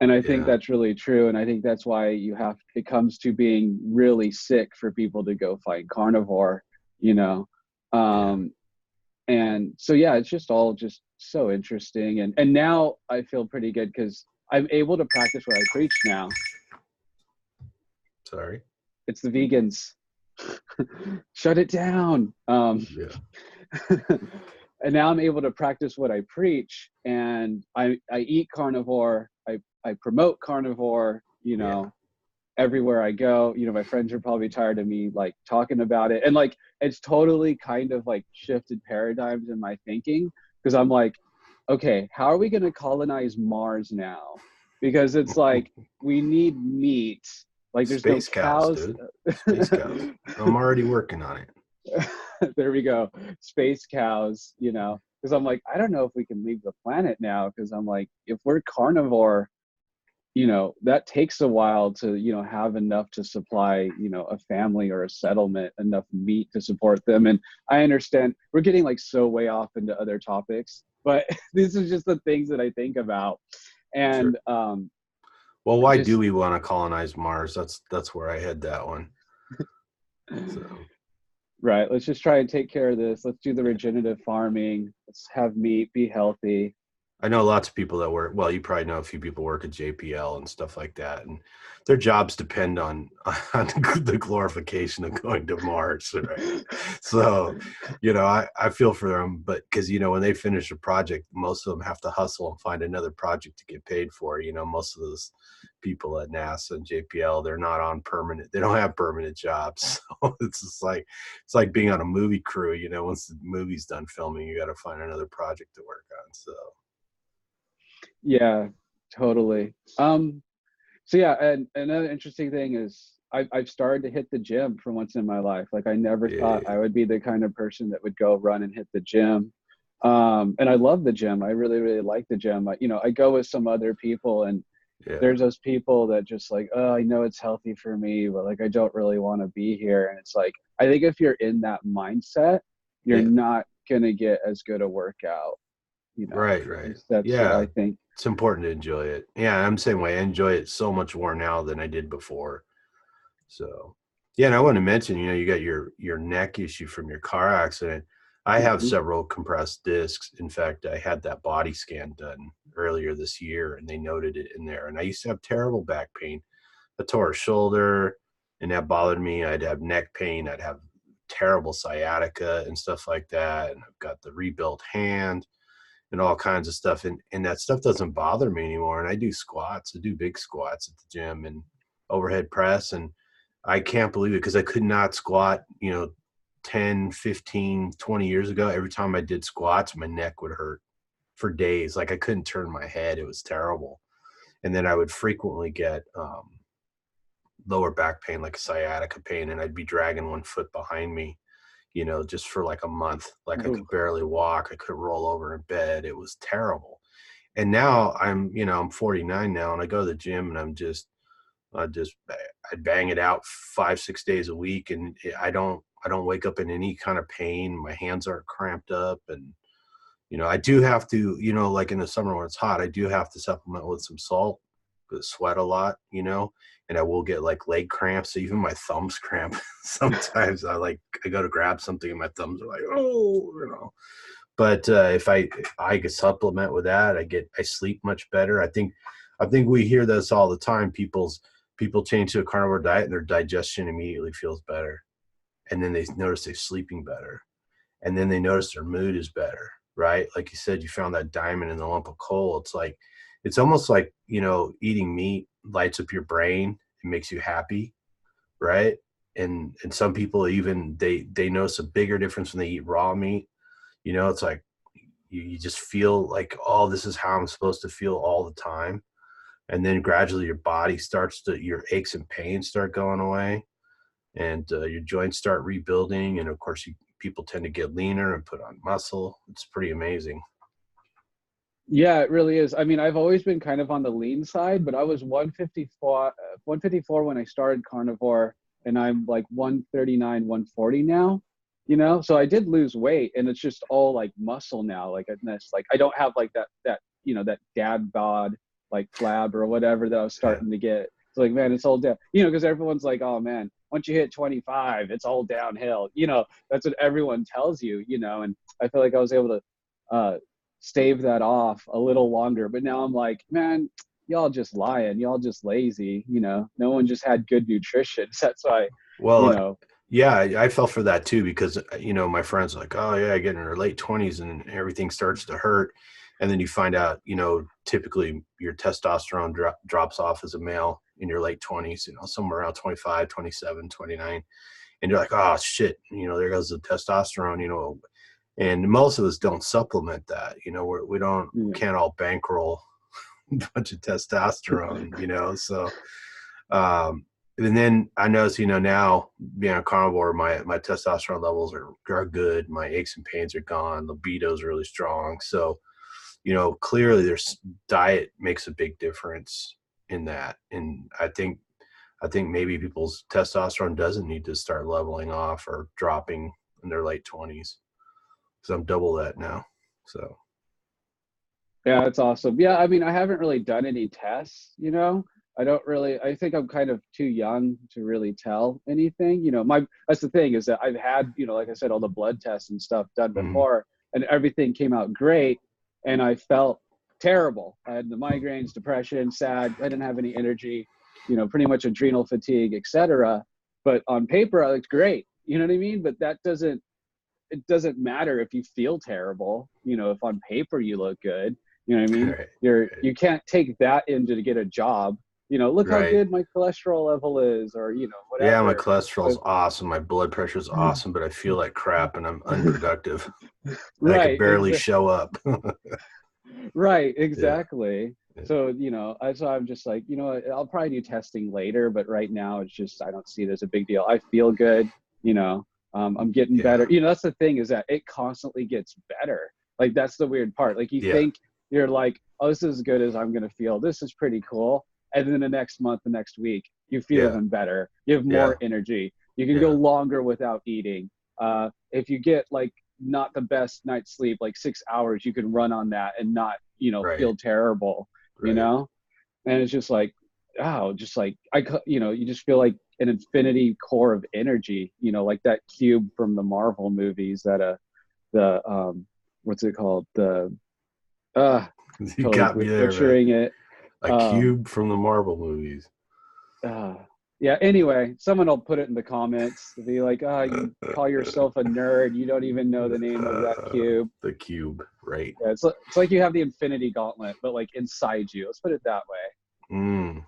And I think Yeah. that's really true. And I think that's why it comes to being really sick for people to go find carnivore, you know. Yeah. Um, and so yeah, it's just all just so interesting. And now I feel pretty good because I'm able to practice what I preach now. Sorry. It's the vegans. Shut it down. Yeah. And now I'm able to practice what I preach, and I eat carnivore. I promote carnivore, Yeah. everywhere I go. My friends are probably tired of me like talking about it. And like it's totally kind of like shifted paradigms in my thinking, because I'm like, okay, how are we going to colonize Mars now? Because it's like we need meat. Like there's no Space cows, cows. dude. Space cows. I'm already working on it. There we go. Space cows, because I'm like, I don't know if we can leave the planet now, because I'm like, if we're carnivore, that takes a while to, have enough to supply, a family or a settlement, enough meat to support them. And I understand we're getting like so way off into other topics, but these are just the things that I think about. Sure. And Well, why do just we want to colonize Mars? That's where I had that one. So right, let's just try and take care of this. Let's do the yeah. regenerative farming. Let's have meat, be healthy. I know lots of people that work. Well, you probably know a few people work at JPL and stuff like that, and their jobs depend on on the glorification of going to Mars, right? So, I feel for them, but because when they finish a project, most of them have to hustle and find another project to get paid for. Most of those people at NASA and JPL, they're not on permanent. They don't have permanent jobs, so it's like being on a movie crew. Once the movie's done filming, you got to find another project to work on. So. Yeah, totally. So yeah, and another interesting thing is I've started to hit the gym for once in my life. Like I never thought Yeah. I would be the kind of person that would go run and hit the gym. And I love the gym. I really, really like the gym. I go with some other people, and Yeah. there's those people that just like, oh, I know it's healthy for me, but like I don't really want to be here. And it's like, I think if you're in that mindset, you're Yeah. not gonna get as good a workout. Right. At Right. least that's what Yeah. I think. It's important to enjoy it. Yeah, I'm the same way. I enjoy it so much more now than I did before. So, yeah, and I want to mention, you got your neck issue from your car accident. I have Mhm. several compressed discs. In fact, I had that body scan done earlier this year, and they noted it in there. And I used to have terrible back pain. I tore a shoulder, and that bothered me. I'd have neck pain. I'd have terrible sciatica and stuff like that. And I've got the rebuilt hand and all kinds of stuff. And that stuff doesn't bother me anymore. And I do squats. I do big squats at the gym and overhead press. And I can't believe it because I could not squat, 10, 15, 20 years ago. Every time I did squats, my neck would hurt for days. Like I couldn't turn my head. It was terrible. And then I would frequently get lower back pain, like sciatica pain, and I'd be dragging one foot behind me, just for like a month. Like I Ooh. could barely walk. I could roll over in bed. It was terrible. And now I'm 49 now, and I go to the gym, and I bang it out 5, 6 days a week, and I don't wake up in any kind of pain. My hands aren't cramped up, and I do have to, like in the summer when it's hot, I do have to supplement with some salt, 'cause I sweat a lot, and I will get like leg cramps. So even my thumbs cramp sometimes. I go to grab something and my thumbs are like, oh. But if I could supplement with that, I sleep much better. I think we hear this all the time. People change to a carnivore diet and their digestion immediately feels better, and then they notice they're sleeping better, and then they notice their mood is better, right? Like you said, you found that diamond in the lump of coal. It's almost like, eating meat lights up your brain and makes you happy, right? And some people even they notice a bigger difference when they eat raw meat. It's like you just feel like, oh, this is how I'm supposed to feel all the time. And then gradually your body your aches and pains start going away, and your joints start rebuilding. And of course, people tend to get leaner and put on muscle. It's pretty amazing. Yeah, it really is. I mean, I've always been kind of on the lean side, but I was 154 when I started Carnivore, and I'm like 139, 140 now, So I did lose weight, and it's just all like muscle now. Like it's like I don't have like that dad bod like flab or whatever that I was Yeah. starting to get. It's like, man, it's all down, because everyone's like, oh man, once you hit 25, it's all downhill. That's what everyone tells you, and I feel like I was able to stave that off a little longer. But now I'm like, man, y'all just lying. Y'all just lazy. No one just had good nutrition. So that's why, you Well, know, yeah, I fell for that too because my friends are like, oh yeah, I get in her late 20s and everything starts to hurt, and then you find out, typically your testosterone drops off as a male in your late 20s, somewhere around 25, 27, 29, and you're like, oh shit, there goes the testosterone, and most of us don't supplement that, we don't yeah. can't all bankroll a bunch of testosterone, so um, and then I notice, now being a carnivore, my testosterone levels are good. My aches and pains are gone. Libido is really strong. So, clearly there's diet makes a big difference in that. And I think maybe people's testosterone doesn't need to start leveling off or dropping in their late 20s. Because I'm double that now. So, Yeah, that's awesome. Yeah, I mean, I haven't really done any tests. I don't really, I think I'm kind of too young to really tell anything. That's the thing is that I've had, like I said, all the blood tests and stuff done mhm. before, and everything came out great. And I felt terrible. I had the migraines, depression, sad. I didn't have any energy, pretty much adrenal fatigue, etc. But on paper, I looked great. You know what I mean? But it doesn't matter if you feel terrible, if on paper you look good, you know what I mean? Right, You can't take that into to get a job, look how right. good my cholesterol level is, or Yeah, my whatever. cholesterol's But awesome. My blood pressure's awesome, but I feel like crap and I'm unproductive. I could right, barely show up. right, Yeah. exactly. So, so I'm just like, I'll probably do testing later, but right now it's just, I don't see it as a big deal. I feel good, you know, I'm getting better. Yeah. That's the thing is that it constantly gets better. Like, that's the weird part. Like, you Yeah. think you're like, oh, this is as good as I'm going to feel. This is pretty cool. And then the next month, the next week, you feel Yeah. even better. You have Yeah. more energy. You can go Yeah. longer without eating. If you get like not the best night's sleep, like 6 hours, you can run on that and not, Right. feel terrible, you Right. know? And it's just like, wow, just like, you just feel like an infinity core of energy, like that cube from the Marvel movies that, what's it called? Uh, You totally got me there, man. butchering it. A Um, cube from the Marvel movies. uh, yeah, anyway, someone will put it in the comments to be like, you call yourself a nerd. You don't even know the name of that cube. The cube, right. Yeah, it's like you have the Infinity Gauntlet, but like inside you. Let's put it that way. Mm,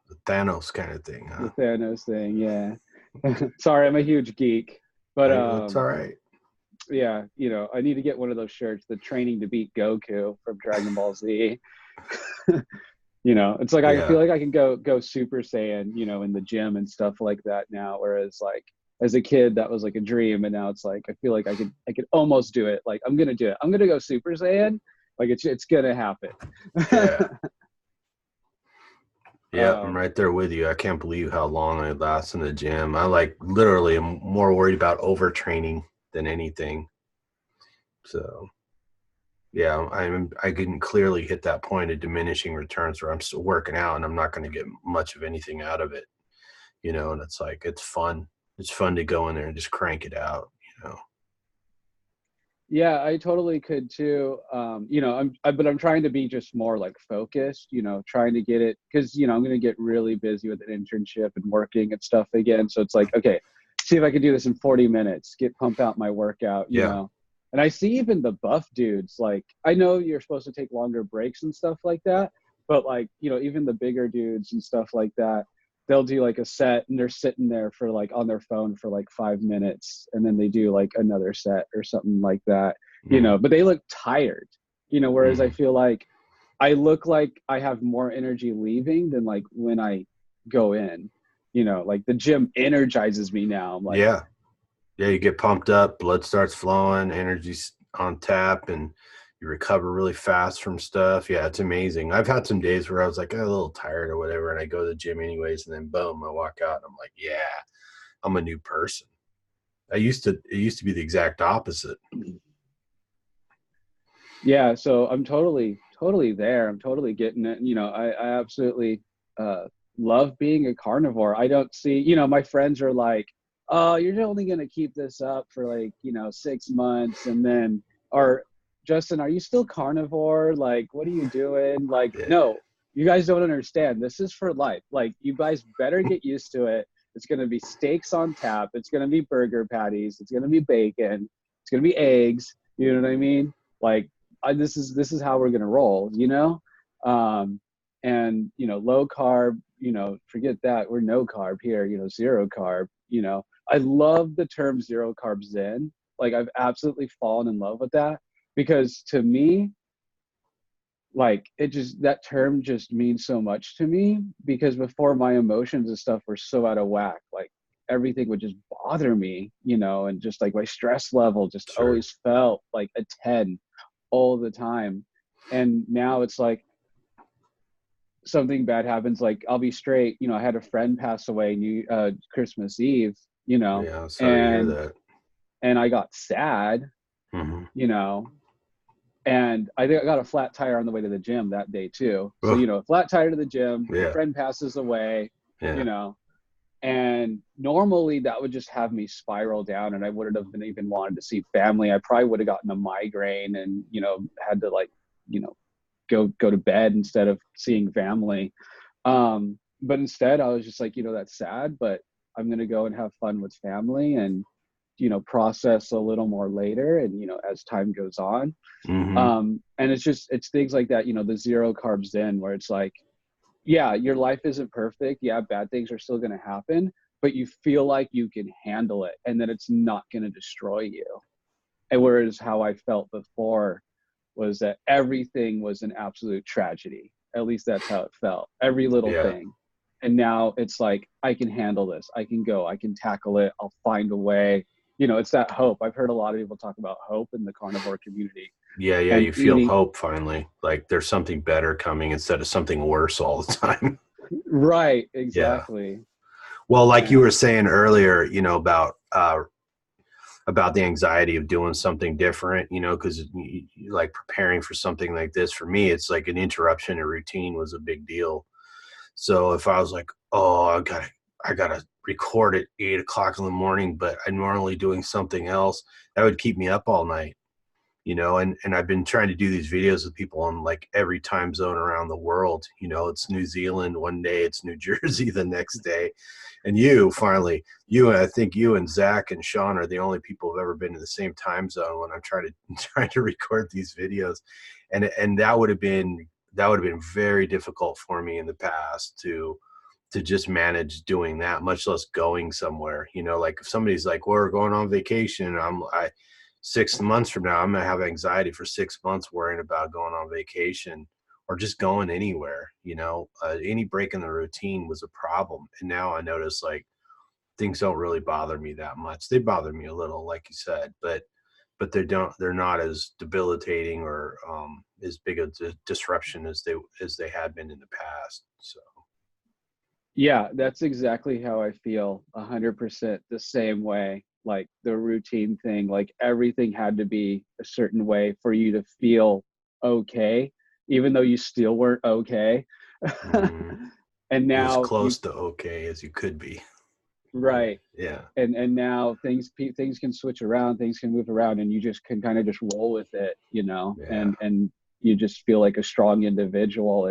the Thanos kind of thing, The huh? Thanos thing, yeah. Sorry, I'm a huge geek, but It's all right. yeah, I need to get one of those shirts, the training to beat Goku from Dragon Ball Z. It's like I feel Yeah. like I can go Super Saiyan, in the gym and stuff like that now. Whereas like as a kid, that was like a dream, and now it's like I feel like I could almost do it. Like I'm gonna do it. I'm gonna go Super Saiyan. Like it's gonna happen. Yeah. Yeah, I'm um, right there with you. I can't believe how long I last in the gym. I like literally am more worried about overtraining than anything. So yeah, I can clearly hit that point of diminishing returns where I'm still working out and I'm not going to get much of anything out of it, and it's like it's fun. It's fun to go in there and just crank it out. Yeah, I totally could too. But I'm trying to be just more like focused, trying to get it because, I'm going to get really busy with an internship and working and stuff again. So it's like, okay, see if I can do this in 40 minutes, pump out my workout, Yeah. And I see even the buff dudes, like, I know you're supposed to take longer breaks and stuff like that, but like, even the bigger dudes and stuff like that, they'll do like a set and they're sitting there for like on their phone for like 5 minutes and then they do like another set or something like that, Mm, but they look tired, whereas I mm. feel like I look like I have more energy leaving than like when I go in, like the gym energizes me now. I'm like, Yeah. Yeah, you get pumped up, blood starts flowing, energy's on tap, and you recover really fast from stuff. Yeah, it's amazing. I've had some days where I was like, a little tired or whatever, and I go to the gym anyways, and then boom, I walk out and I'm like, yeah, I'm a new person. It used to be the exact opposite. Yeah, so I'm totally there. I'm totally getting it. You know, I absolutely uh, love being a carnivore. I don't see, you know, my friends are like, oh, you're only going to keep this up for like, you know, 6 months. And then, or Justin, are you still carnivore? Like, what are you doing? Like, Yeah, no, you guys don't understand. This is for life. Like, you guys better get used to it. It's going to be steaks on tap. It's going to be burger patties. It's going to be bacon. It's going to be eggs. You know what I mean? Like, this is how we're gonna roll, you know. And you know, low carb, you know, forget that. We're no carb here, you know, zero carb. You know, I love the term zero carb zen. Like, I've absolutely fallen in love with that, because to me, like, it just, that term just means so much to me, because before, my emotions and stuff were so out of whack. Like, everything would just bother me, you know, and just like my stress level just sure. always felt like a 10 all the time. And now it's like, something bad happens, like I'll be straight, you know, I had a friend pass away Christmas Eve, you know, Yeah, sorry to hear and that. I got sad, Mm-hmm. you know, and I think I got a flat tire on the way to the gym that day too. So, Oh, you know, a flat tire to the gym, a yeah, friend passes away, you yeah, know, and normally that would just have me spiral down, and I wouldn't have been even wanted to see family. I probably would have gotten a migraine and, you know, had to, like, you know, go to bed instead of seeing family. But instead, I was just like, you know, that's sad, but I'm gonna go and have fun with family, and, you know, process a little more later, and, you know, as time goes on. mm-hmm. And it's things like that, you know, the zero carbs zen, where it's like, yeah, your life isn't perfect. Yeah, bad things are still gonna happen, but you feel like you can handle it, and that it's not gonna destroy you. And whereas how I felt before was that everything was an absolute tragedy. At least that's how it felt. Every little Yeah, thing. And now it's like, I can handle this. I can go. I can tackle it. I'll find a way. You know, it's that hope. I've heard a lot of people talk about hope in the carnivore community, yeah, yeah. and You feel eating. hope finally, like there's something better coming instead of something worse all the time. Right, Yeah. exactly. Well, like you were And saying earlier, you know, about the anxiety of doing something different, you know, because like preparing for something like this for me, it's like an interruption in routine was a big deal. So if I was like, oh, I gotta record at 8 o'clock in the morning, but I'm normally doing something else, that would keep me up all night, you know. And I've been trying to do these videos with people on like every time zone around the world. You know, it's New Zealand one day, it's New Jersey the next day. And I think you and Zach and Sean are the only people who've ever been in the same time zone when I'm trying to trying to record these videos. And that would have been very difficult for me in the past to just manage doing that, much less going somewhere. You know, like if somebody's like, well, we're going on vacation, I 6 months from now, I'm gonna have anxiety for 6 months worrying about going on vacation or just going anywhere. You know, any break in the routine was a problem. And now I notice like things don't really bother me that much. They bother me a little, like you said, but they're not as debilitating or as big a disruption as they had been in the past. So yeah, that's exactly how I feel. 100% the same way. Like, the routine thing, like everything had to be a certain way for you to feel okay, even though you still weren't okay. mhm. And It was now you, close to okay as you could be. right. Yeah, And now things can switch around, things can move around, and you just can kind of just roll with it, you know, yeah, and you just feel like a strong individual.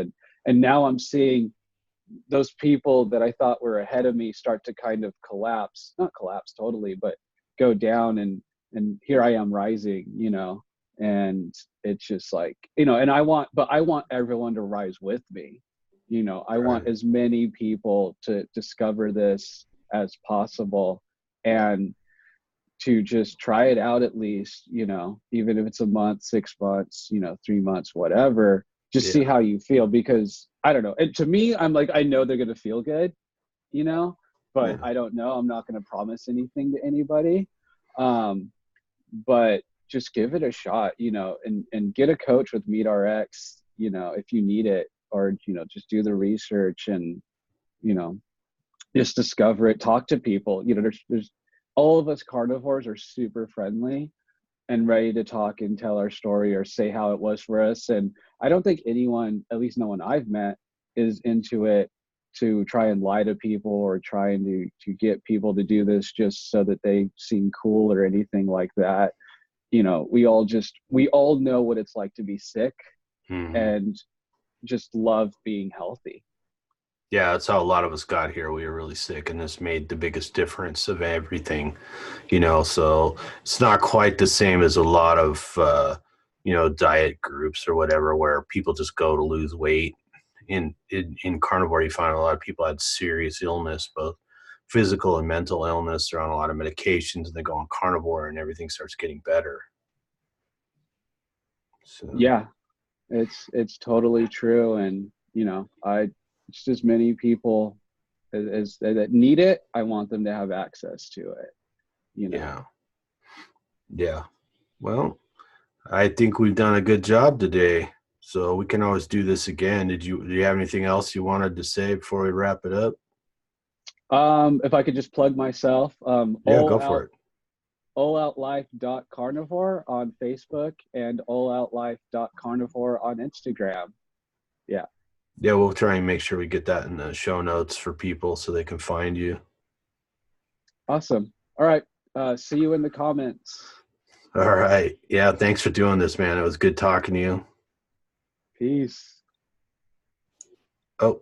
And now I'm seeing those people that I thought were ahead of me start to kind of collapse, not collapse totally, but go down. And here I am rising, you know. And it's just like, you know, and I want everyone to rise with me. You know, I want right. as many people to discover this as possible, and to just try it out, at least, you know, even if it's a month, 6 months, you know, 3 months, whatever, just see Yeah, how you feel. Because I don't know. And to me, I'm like, I know they're going to feel good, you know, but yeah, I don't know. I'm not going to promise anything to anybody. Um, but just give it a shot, and get a coach with MeatRx, if you need it, or, just do the research and, you know, just discover it, talk to people. There's all of us carnivores are super friendly and ready to talk and tell our story or say how it was for us. And I don't think anyone, at least no one I've met, is into it to try and lie to people or trying to get people to do this just so that they seem cool or anything like that. We all know what it's like to be sick Hmm. and just love being healthy. Yeah, that's how a lot of us got here. We were really sick, and this made the biggest difference of everything, you know. So it's not quite the same as a lot of, diet groups or whatever, where people just go to lose weight. In carnivore, you find a lot of people had serious illness, both physical and mental illness. They're on a lot of medications, and they go on carnivore, and everything starts getting better. So Yeah, it's totally true. And I just as many people as that need it, I want them to have access to it. you know yeah, yeah. Well, I think we've done a good job today, so we can always do this again. Do you have anything else you wanted to say before we wrap it up? if I could just plug myself, Yeah, go for it. alloutlife.carnivore on Facebook and alloutlife.carnivore on Instagram. Yeah. Yeah, we'll try and make sure we get that in the show notes for people so they can find you. Awesome. All right. See you in the comments. All right. Yeah, thanks for doing this, man. It was good talking to you. Peace. Oh,